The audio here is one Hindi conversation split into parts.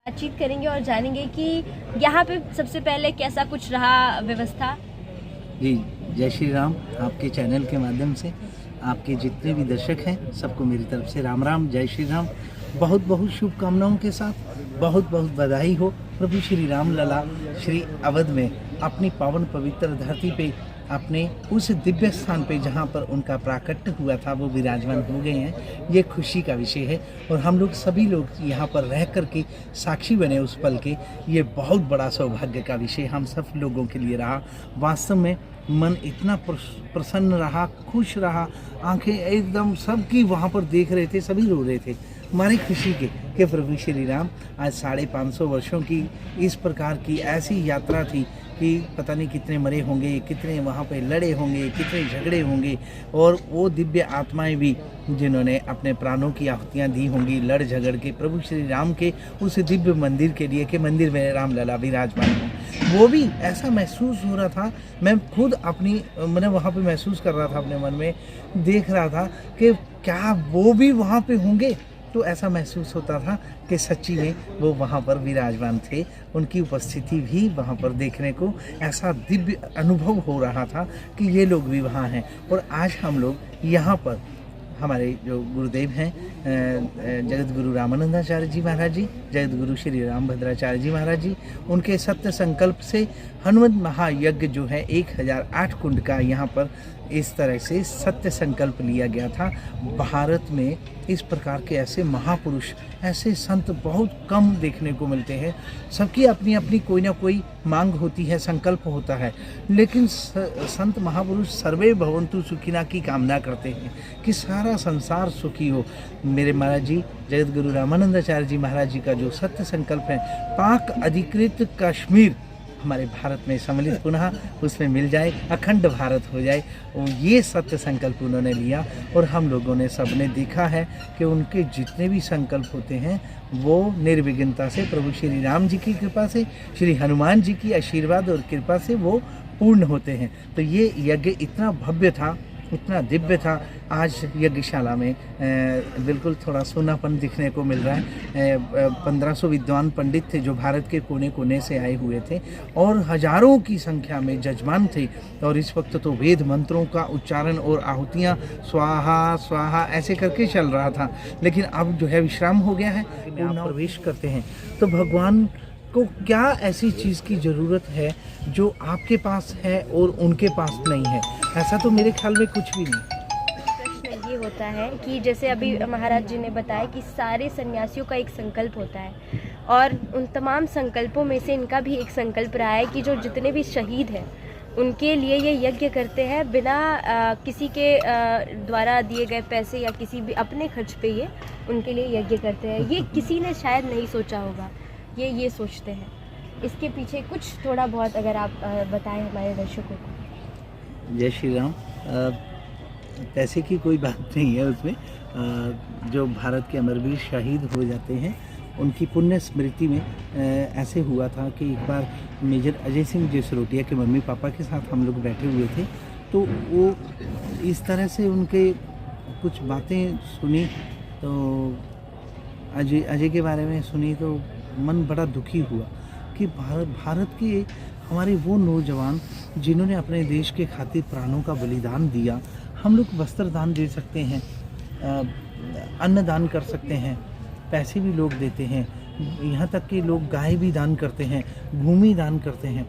बातचीत करेंगे और जानेंगे कि यहाँ पे सबसे पहले कैसा कुछ रहा व्यवस्था। जी, जय श्री राम। आपके चैनल के माध्यम से आपके जितने भी दर्शक हैं सबको मेरी तरफ से राम राम, जय श्री राम। बहुत बहुत शुभकामनाओं के साथ बहुत बहुत बधाई हो। प्रभु श्री राम लला श्री अवध में अपनी पावन पवित्र धरती पे अपने उस दिव्य स्थान पे जहाँ पर उनका प्राकट्य हुआ था वो विराजमान हो गए हैं। ये खुशी का विषय है और हम लोग सभी लोग यहाँ पर रह कर के साक्षी बने उस पल के। ये बहुत बड़ा सौभाग्य का विषय हम सब लोगों के लिए रहा। वास्तव में मन इतना प्रसन्न रहा, खुश रहा, आंखें एकदम सबकी वहाँ पर देख रहे थे, सभी रो रहे थे हमारी खुशी के कि प्रभु श्री राम आज 550 वर्षों की इस प्रकार की ऐसी यात्रा थी कि पता नहीं कितने मरे होंगे, कितने वहाँ पे लड़े होंगे, कितने झगड़े होंगे और वो दिव्य आत्माएं भी जिन्होंने अपने प्राणों की आहुतियाँ दी होंगी लड़ झगड़ के प्रभु श्री राम के उस दिव्य मंदिर के लिए कि मंदिर में राम लला विराजमान हो। वो भी ऐसा महसूस हो रहा था, मैं खुद अपनी मैंने वहाँ पे महसूस कर रहा था, अपने मन में देख रहा था कि क्या वो भी वहाँ पे होंगे। तो ऐसा महसूस होता था कि सच्ची में वो वहाँ पर विराजमान थे, उनकी उपस्थिति भी वहाँ पर देखने को ऐसा दिव्य अनुभव हो रहा था कि ये लोग भी वहाँ हैं। और आज हम लोग यहाँ पर हमारे जो गुरुदेव हैं जगत गुरु रामानंदाचार्य जी महाराज जी, जगत गुरु श्री रामभद्राचार्य जी महाराज जी, उनके सत्य संकल्प से हनुमत महायज्ञ जो है 1008 कुंड का यहाँ पर इस तरह से सत्य संकल्प लिया गया था। भारत में इस प्रकार के ऐसे महापुरुष, ऐसे संत बहुत कम देखने को मिलते हैं। सबकी अपनी अपनी कोई ना कोई मांग होती है, संकल्प होता है, लेकिन संत महापुरुष सर्वे भवन्तु सुखिना की कामना करते हैं कि सारा संसार सुखी हो। मेरे महाराज जी जगत गुरु रामानंदाचार्य जी महाराज जी का जो सत्य संकल्प है, पाक अधिकृत कश्मीर हमारे भारत में सम्मिलित पुनः उसमें मिल जाए, अखंड भारत हो जाए, और ये सत्य संकल्प उन्होंने लिया। और हम लोगों ने सबने देखा है कि उनके जितने भी संकल्प होते हैं वो निर्विघ्नता से प्रभु श्री राम जी की कृपा से, श्री हनुमान जी की आशीर्वाद और कृपा से वो पूर्ण होते हैं। तो ये यज्ञ इतना भव्य था, इतना दिव्य था। आज यज्ञशाला में बिल्कुल थोड़ा सोनापन दिखने को मिल रहा है। 1500 विद्वान पंडित थे जो भारत के कोने कोने से आए हुए थे और हजारों की संख्या में जजमान थे। और इस वक्त तो वेद मंत्रों का उच्चारण और आहुतियाँ स्वाहा स्वाहा ऐसे करके चल रहा था, लेकिन अब जो है विश्राम हो गया है, पूर्ण प्रवेश करते हैं। तो भगवान को क्या ऐसी चीज़ की ज़रूरत है जो आपके पास है और उनके पास नहीं है? ऐसा तो मेरे ख्याल में कुछ भी नहीं। प्रश्न ये होता है कि जैसे अभी महाराज जी ने बताया कि सारे सन्यासियों का एक संकल्प होता है और उन तमाम संकल्पों में से इनका भी एक संकल्प रहा है कि जो जितने भी शहीद हैं उनके लिए ये यज्ञ करते हैं बिना किसी के द्वारा दिए गए पैसे या किसी भी अपने खर्च पे ये उनके लिए यज्ञ करते हैं। ये किसी ने शायद नहीं सोचा होगा, ये सोचते हैं। इसके पीछे कुछ थोड़ा बहुत अगर आप बताएं हमारे दर्शकों को। जय श्री राम। पैसे की कोई बात नहीं है उसमें। जो भारत के अमरवीर शहीद हो जाते हैं उनकी पुण्य स्मृति में ऐसे हुआ था कि एक बार मेजर अजय सिंह जसरोटिया के मम्मी पापा के साथ हम लोग बैठे हुए थे, तो वो इस तरह से उनके कुछ बातें सुनी, तो अजय के बारे में सुनी तो मन बड़ा दुखी हुआ कि भारत के हमारे वो नौजवान जिन्होंने अपने देश के खातिर प्राणों का बलिदान दिया। हम लोग वस्त्र दान दे सकते हैं, अन्न दान कर सकते हैं, पैसे भी लोग देते हैं, यहाँ तक कि लोग गाय भी दान करते हैं, भूमि दान करते हैं,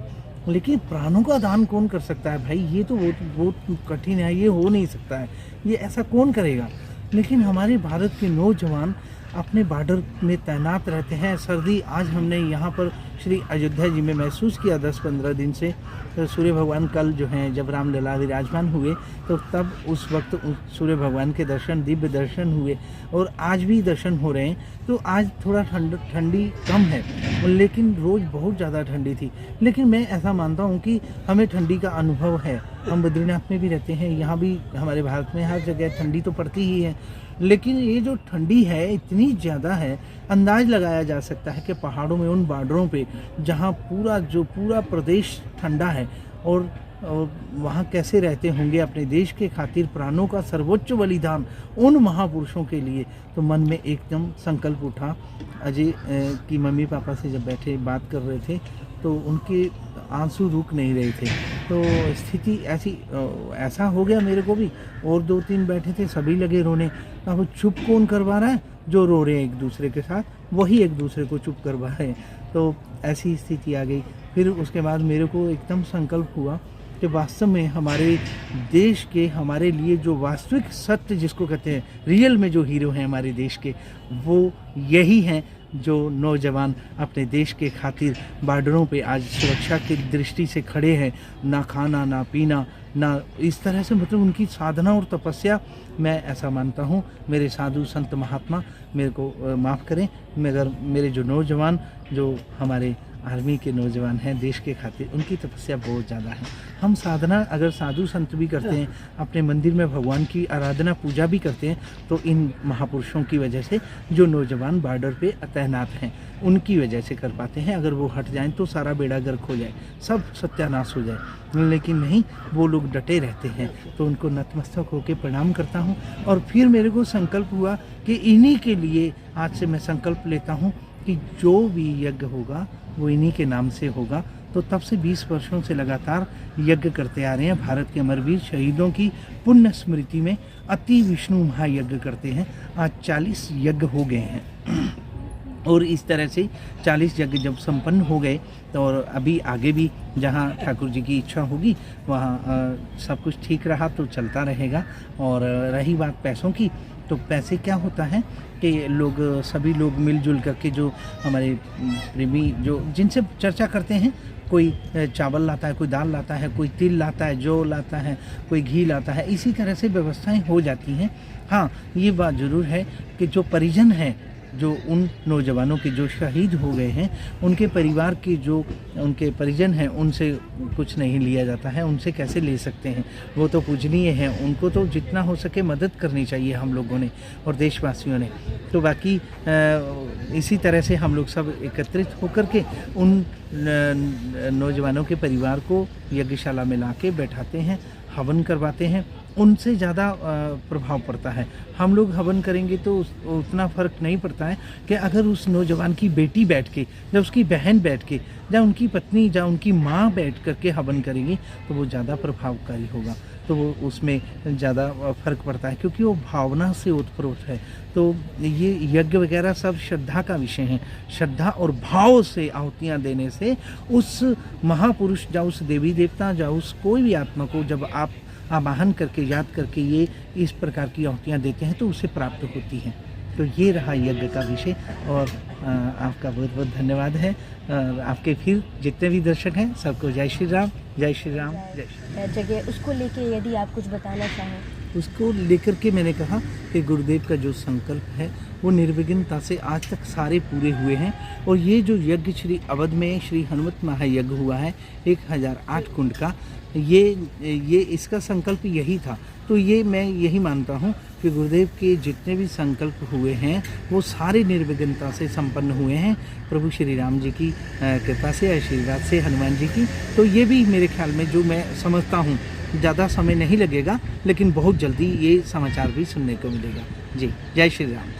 लेकिन प्राणों का दान कौन कर सकता है भाई? ये तो बहुत कठिन है, ये हो नहीं सकता है, ये ऐसा कौन करेगा? लेकिन हमारे भारत के नौजवान अपने बॉर्डर में तैनात रहते हैं। सर्दी आज हमने यहाँ पर श्री अयोध्या जी में महसूस किया 10-15 दिन से। तो सूर्य भगवान कल जो हैं जब रामलला विराजमान हुए तो तब उस वक्त सूर्य भगवान के दर्शन, दिव्य दर्शन हुए और आज भी दर्शन हो रहे हैं। तो आज थोड़ा ठंडी कम है, लेकिन रोज़ बहुत ज़्यादा ठंडी थी। लेकिन मैं ऐसा मानता हूँ कि हमें ठंडी का अनुभव है। हम बद्रीनाथ में भी रहते हैं, यहाँ भी हमारे भारत में हर जगह ठंडी तो पड़ती ही है, लेकिन ये जो ठंडी है इतनी ज़्यादा है, अंदाज लगाया जा सकता है कि पहाड़ों में उन बॉर्डरों पे जहाँ पूरा प्रदेश ठंडा है और और वहाँ कैसे रहते होंगे अपने देश के खातिर प्राणों का सर्वोच्च बलिदान उन महापुरुषों के लिए। तो मन में एकदम संकल्प उठा। अजय की मम्मी पापा से जब बैठे बात कर रहे थे तो उनके आंसू रुक नहीं रहे थे। तो स्थिति ऐसा हो गया मेरे को भी, और 2-3 बैठे थे, सभी लगे रोने। अब चुप कौन करवा रहा है? जो रो रहे हैं एक दूसरे के साथ, वही एक दूसरे को चुप करवा रहे हैं। तो ऐसी स्थिति आ गई। फिर उसके बाद मेरे को एकदम संकल्प हुआ कि वास्तव में हमारे देश के, हमारे लिए जो वास्तविक सत्य जिसको कहते हैं, रियल में जो हीरो हैं हमारे देश के, वो यही हैं जो नौजवान अपने देश के खातिर बॉर्डरों पे आज सुरक्षा की दृष्टि से खड़े हैं। ना खाना ना पीना ना इस तरह से, मतलब उनकी साधना और तपस्या, मैं ऐसा मानता हूँ। मेरे साधु संत महात्मा मेरे को माफ़ करें, मगर मेरे जो नौजवान, जो हमारे आर्मी के नौजवान हैं देश के खातिर, उनकी तपस्या बहुत ज़्यादा है। हम साधना अगर साधु संत भी करते हैं, अपने मंदिर में भगवान की आराधना पूजा भी करते हैं, तो इन महापुरुषों की वजह से जो नौजवान बॉर्डर पे तैनात हैं उनकी वजह से कर पाते हैं। अगर वो हट जाएं तो सारा बेड़ा गर्क हो जाए, सब सत्यानाश हो जाए, लेकिन नहीं, वो लोग डटे रहते हैं। तो उनको नतमस्तक होकर प्रणाम करता हूँ। और फिर मेरे को संकल्प हुआ कि इन्हीं के लिए आज से मैं संकल्प लेता हूँ कि जो भी यज्ञ होगा वो इन्हीं के नाम से होगा। तो तब से 20 वर्षों से लगातार यज्ञ करते आ रहे हैं। भारत के अमरवीर शहीदों की पुण्य स्मृति में अति विष्णु महायज्ञ करते हैं। आज 40 यज्ञ हो गए हैं और इस तरह से 40 यज्ञ जब संपन्न हो गए तो और अभी आगे भी जहाँ ठाकुर जी की इच्छा होगी वहाँ सब कुछ ठीक रहा तो चलता रहेगा। और रही बात पैसों की, तो पैसे क्या होता है कि लोग, सभी लोग मिलजुल करके, जो हमारे प्रेमी जो जिनसे चर्चा करते हैं, कोई चावल लाता है, कोई दाल लाता है, कोई तिल लाता है, जौ लाता है, कोई घी लाता है, इसी तरह से व्यवस्थाएं हो जाती हैं। हाँ, ये बात ज़रूर है कि जो परिजन हैं, जो उन नौजवानों के जो शहीद हो गए हैं, उनके परिवार के जो उनके परिजन हैं, उनसे कुछ नहीं लिया जाता है। उनसे कैसे ले सकते हैं? वो तो पूजनीय हैं, उनको तो जितना हो सके मदद करनी चाहिए हम लोगों ने और देशवासियों ने। तो बाकी इसी तरह से हम लोग सब एकत्रित होकर के उन नौजवानों के परिवार को यज्ञशाला में ला के बैठाते हैं, हवन करवाते हैं। उनसे ज़्यादा प्रभाव पड़ता है। हम लोग हवन करेंगे तो उतना फ़र्क नहीं पड़ता है कि अगर उस नौजवान की बेटी बैठ के, या उसकी बहन बैठ के, या उनकी पत्नी, या उनकी माँ बैठ कर के हवन करेंगी तो वो ज़्यादा प्रभावकारी होगा। तो वो उसमें ज़्यादा फ़र्क पड़ता है क्योंकि वो भावना से ओतप्रोत है। तो ये यज्ञ वगैरह सब श्रद्धा का विषय है। श्रद्धा और भाव से आहुतियाँ देने से उस महापुरुष, या उस देवी देवता, या उस कोई भी आत्मा को जब आप आवाहन करके, याद करके ये इस प्रकार की आहुतियाँ देते हैं तो उसे प्राप्त होती हैं। तो ये रहा यज्ञ का विषय। और आपका बहुत बहुत धन्यवाद है। आपके फिर जितने भी दर्शक हैं सबको जय श्री राम, जय श्री राम, जय श्री राम। जगह उसको लेके यदि आप कुछ बताना चाहें। उसको लेकर के मैंने कहा कि गुरुदेव का जो संकल्प है वो निर्विघ्नता से आज तक सारे पूरे हुए हैं। और ये जो यज्ञ श्री अवध में श्री हनुमत महायज्ञ हुआ है 1008 कुंड का, ये इसका संकल्प यही था। तो ये मैं यही मानता हूँ कि गुरुदेव के जितने भी संकल्प हुए हैं वो सारे निर्विघ्नता से संपन्न हुए हैं प्रभु श्री राम जी की कृपा से, आशीर्वाद से, हनुमान जी की। तो ये भी मेरे ख्याल में, जो मैं समझता हूँ, ज़्यादा समय नहीं लगेगा, लेकिन बहुत जल्दी ये समाचार भी सुनने को मिलेगा। जी, जय श्री राम।